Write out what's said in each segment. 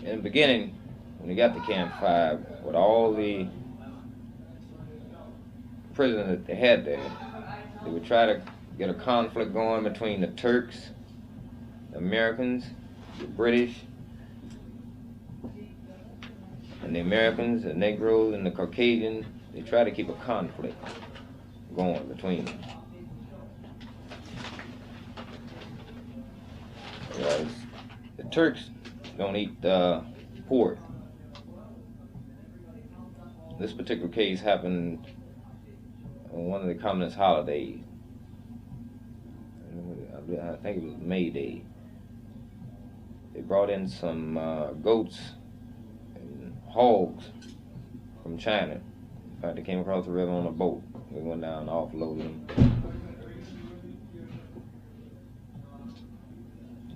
in the beginning, when they got to Camp 5, with all the prisoners that they had there, they would try to get a conflict going between the Turks, the Americans, the British, and the Americans, the Negroes, and the Caucasians. They try to keep a conflict going between them. Because the Turks don't eat pork. This particular case happened on one of the communist holidays. I think it was May Day. They brought in some goats and hogs from China. In fact, they came across the river on a boat. We went down and offloaded them.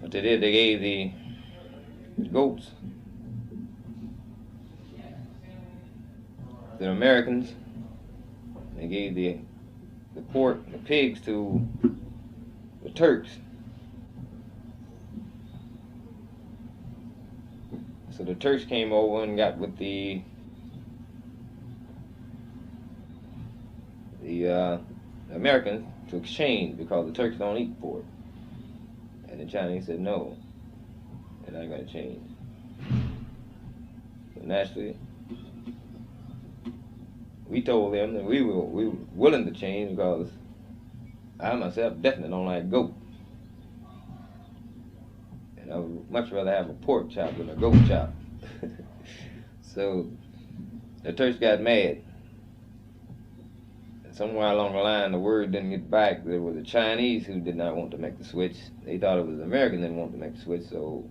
What they did, they gave the goats to the Americans. They gave the pork, the pigs to the Turks. So the Turks came over and got with the Americans to exchange, because the Turks don't eat pork. And the Chinese said no, they're not going to change. So naturally, we told them that we were willing to change, because I myself definitely don't like goat. And I would much rather have a pork chop than a goat chop. So the Turks got mad. And somewhere along the line, the word didn't get back. There were the Chinese who did not want to make the switch. They thought it was the Americans that didn't want to make the switch, so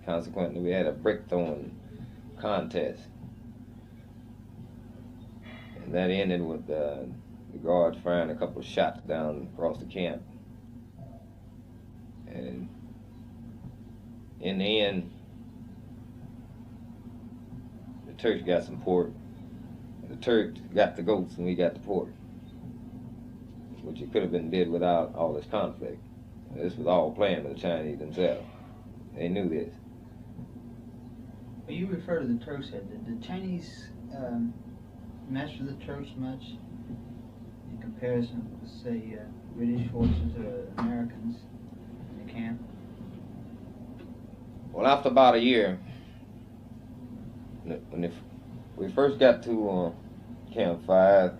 consequently we had a brick throwing contest. And that ended with the guards firing a couple of shots down across the camp. And in the end, the Turks got some pork. The Turks got the goats and we got the pork, which it could have been did without all this conflict. This was all planned by the Chinese themselves. They knew this. Well, you refer to the Turks here. Did the Chinese master the Turks much in comparison with, say, British forces or Americans in the camp? Well, after about a year, when we first got to Camp 5,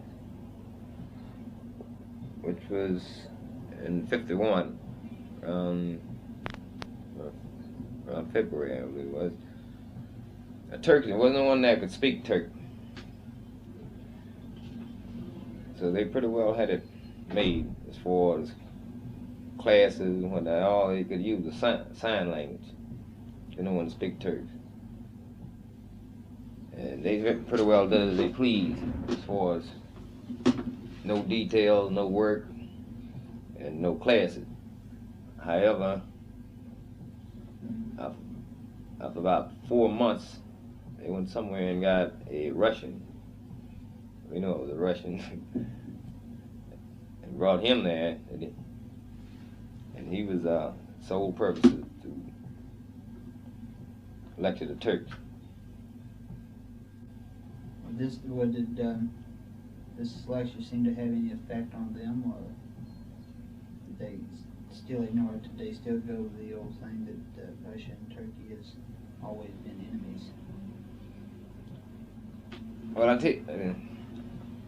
which was in '51, around February, I believe it was, a Turk, there wasn't one that could speak Turk. So they pretty well had it made as far as classes and whatnot. All they could use was sign language. They don't want to speak Turk. And they pretty well did as they pleased, as far as no details, no work, and no classes. However, after about 4 months, they went somewhere and got a Russian. We know it was a Russian. And brought him there, and he was sole purpose to lecture the Turks. Did this lecture seem to have any effect on them, or did they still ignore it? Did they still go to the old thing that Russia and Turkey has always been enemies? Well,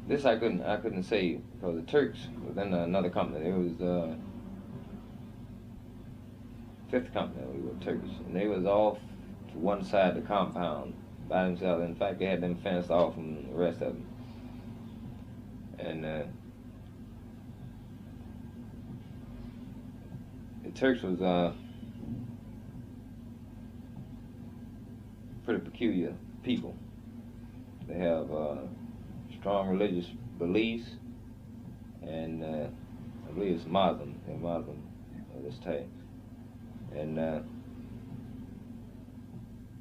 this I couldn't say, because the Turks was in another company. It was the fifth company. We were Turkish, and they was off to one side of the compound by themselves. In fact, they had them fenced off from the rest of them. And the Turks was pretty peculiar people. They have strong religious beliefs, and I believe it's Muslim. They're Muslim of this type, and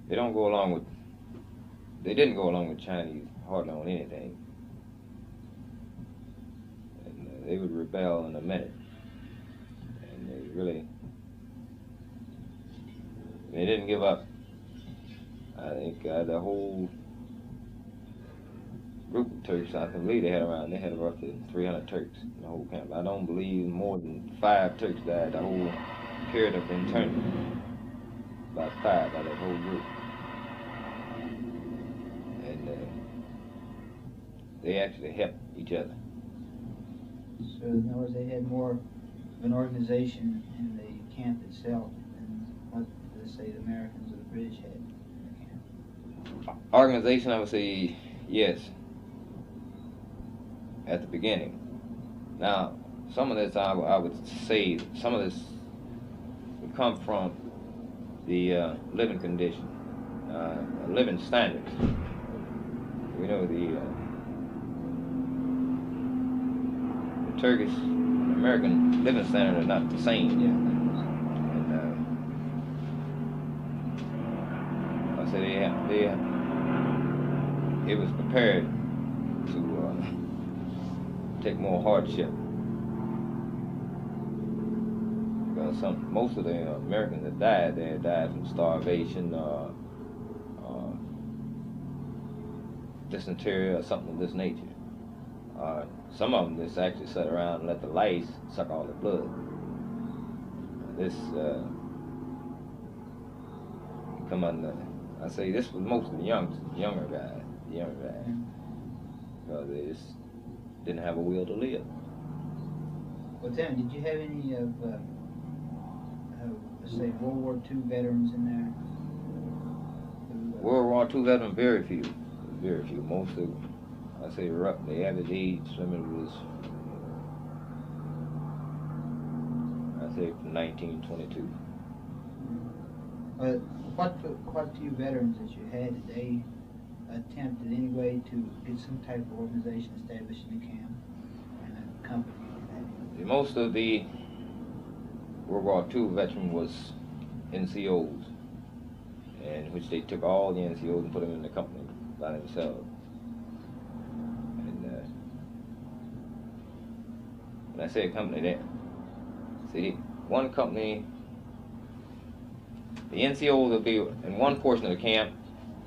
they don't go along with. They didn't go along with Chinese hardly on anything, and they would rebel in a minute, and they didn't give up. I think the whole group of Turks, I believe they had roughly 300 Turks in the whole camp. I don't believe more than 5 Turks died the whole period of internment. About 5 out of that whole group. And they actually helped each other. So in other words, they had more of an organization in the camp itself than what, let's say, the Americans or the British had in the camp. Organization, I would say yes, at the beginning. Now, some of this I would say, some of this would come from the living condition, living standards. You know, the Turkish and American living standards are not the same. Yeah. And I say it was prepared to take more hardship. Because most of the Americans that died, they had died from starvation, dysentery, or something of this nature. Some of them just actually sat around and let the lice suck all the blood. This come under. I say this was most of the younger guys, because they just didn't have a will to live. Well, Tim, did you have any of, let's say, World War II veterans in there? World War II veterans, very few. Most of, I say, the average age limit was, I say, from 1922. What few veterans that you had, did they attempt in any way to get some type of organization established in the camp and a company? Most of the World War II veteran was NCOs, in which they took all the NCOs and put them in the company by themselves. And when I say a company, there, see, one company, the NCOs will be in one portion of the camp,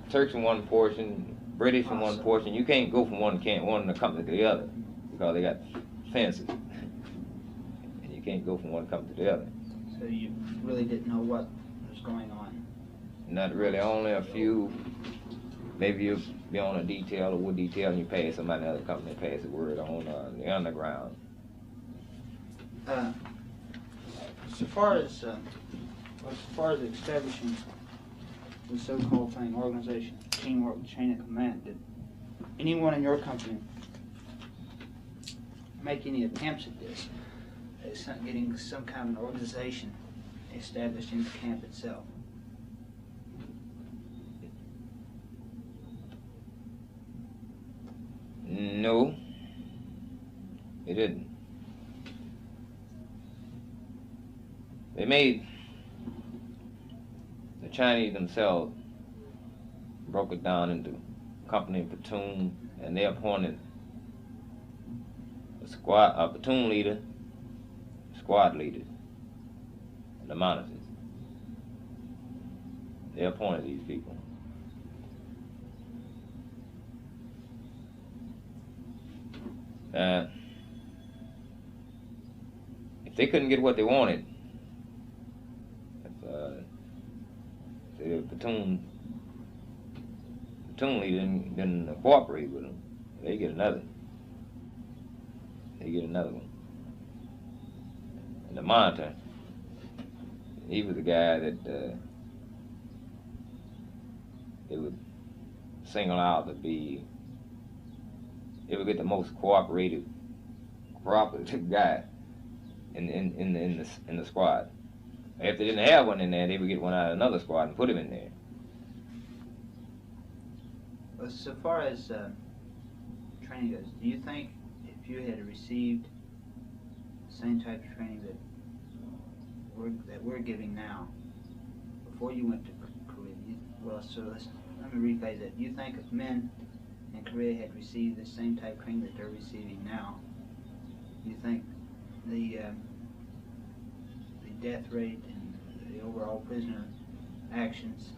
Turks in one portion, British in one portion. You can't go from one company to the other because they got fences. And you can't go from one company to the other. So you really didn't know what was going on? Not really, only a few. Maybe you'll be on a detail or wood detail and you pass somebody in another company, pass the word on the underground. So far as establishing the so-called thing, organization, teamwork, chain of command, did anyone in your company make any attempts at this, getting some kind of organization established in the camp itself? No, they didn't. They made, the Chinese themselves broke it down into company and platoon, and they appointed a platoon leader, squad leaders, and the monitors. They appointed these people. If they couldn't get what they wanted, if the platoon leader didn't cooperate with them, they get another one. And the monitor, he was the guy that they would single out to be. They would get the most cooperative guy in the squad. If they didn't have one in there, they would get one out of another squad and put him in there. Well, so far as training goes, do you think if you had received the same type of training that we're giving now before you went to Korea? Let me rephrase that. Do you think if men in Korea had received the same type of training that they're receiving now, do you think the death rate and the overall prisoner actions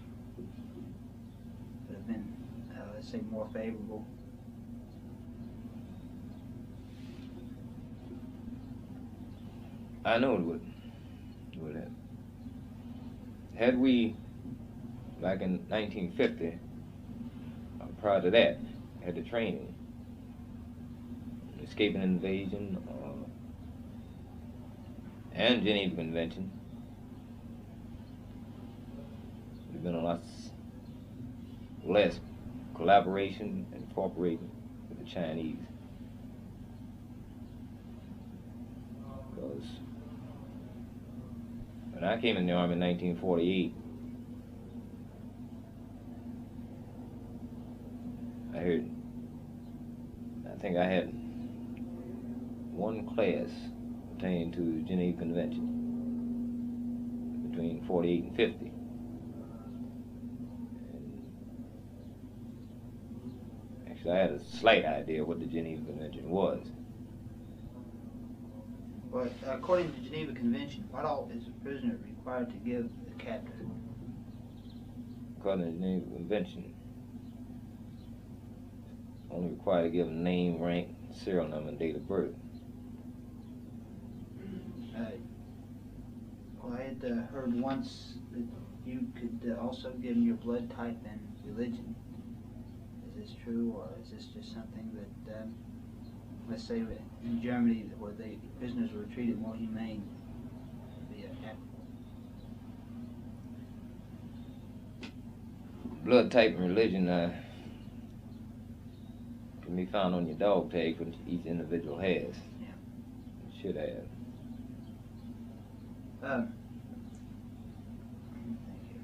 been, let's say, more favorable? I know it would. It would have. Had we, back in 1950, prior to that, had the training, escaping invasion, and Geneva Convention, there's been a lot less collaboration and cooperating with the Chinese. Because when I came in the Army in 1948, I think I had one class pertaining to the Geneva Convention between 48 and 50. And actually, I had a slight idea what the Geneva Convention was. But according to the Geneva Convention, what all is a prisoner required to give the captor? According to the Geneva Convention, only required to give them name, rank, serial number, and date of birth. Well, I had heard once that you could also give them your blood type and religion. Is this true, or is this just something that, let's say in Germany, where the prisoners were treated more humane, via Blood type and religion can be found on your dog tag, which each individual has. Yeah. It should have. Thank you.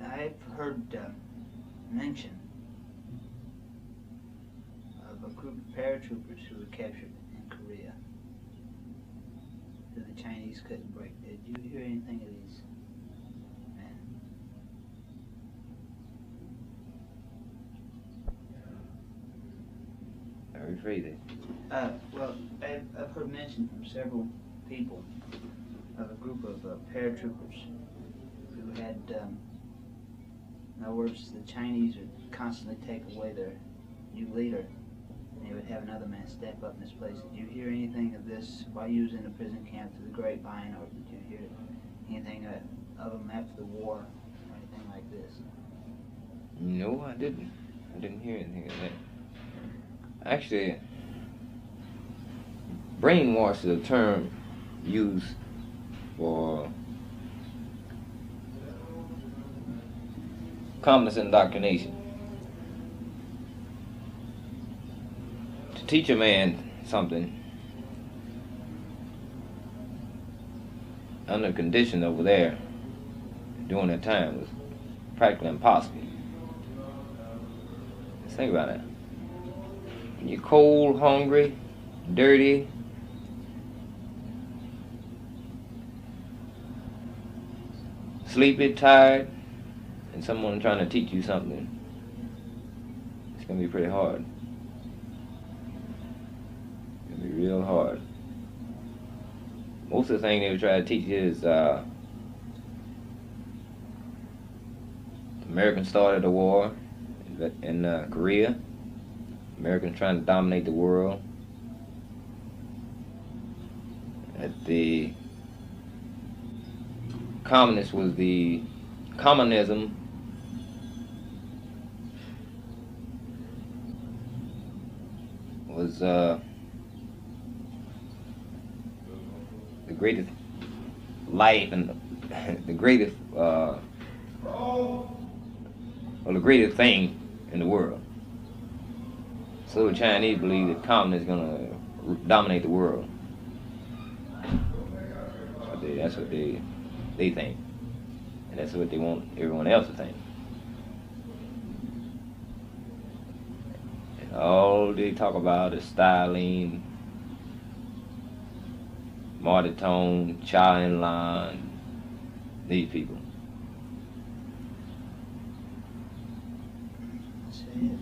I've heard mention of a group of paratroopers who were captured in Korea, who the Chinese couldn't break. Did you hear anything of these men? I rephrase it. Well, I've heard mention from several people of a group of paratroopers who had, in other words, the Chinese would constantly take away their new leader, and they would have another man step up in his place. Did you hear anything of this while you was in a prison camp through the grapevine, or did you hear anything of them after the war, or anything like this? No, I didn't. I didn't hear anything of that. Actually, brainwash is a term used for communist indoctrination. To teach a man something under conditions over there during that time was practically impossible. Just think about it. When you're cold, hungry, dirty, sleepy, tired, and someone trying to teach you something, it's going to be pretty hard. It's going to be real hard. Most of the thing they would try to teach you is Americans started the war in Korea. Americans trying to dominate the world. That the communism was the greatest life and the greatest the greatest thing in the world. So the Chinese believe that communism is going to dominate the world. That's what they think. And that's what they want everyone else to think. And all they talk about is Stalin, Marty Tone, Chow En-lan, these people. Say it.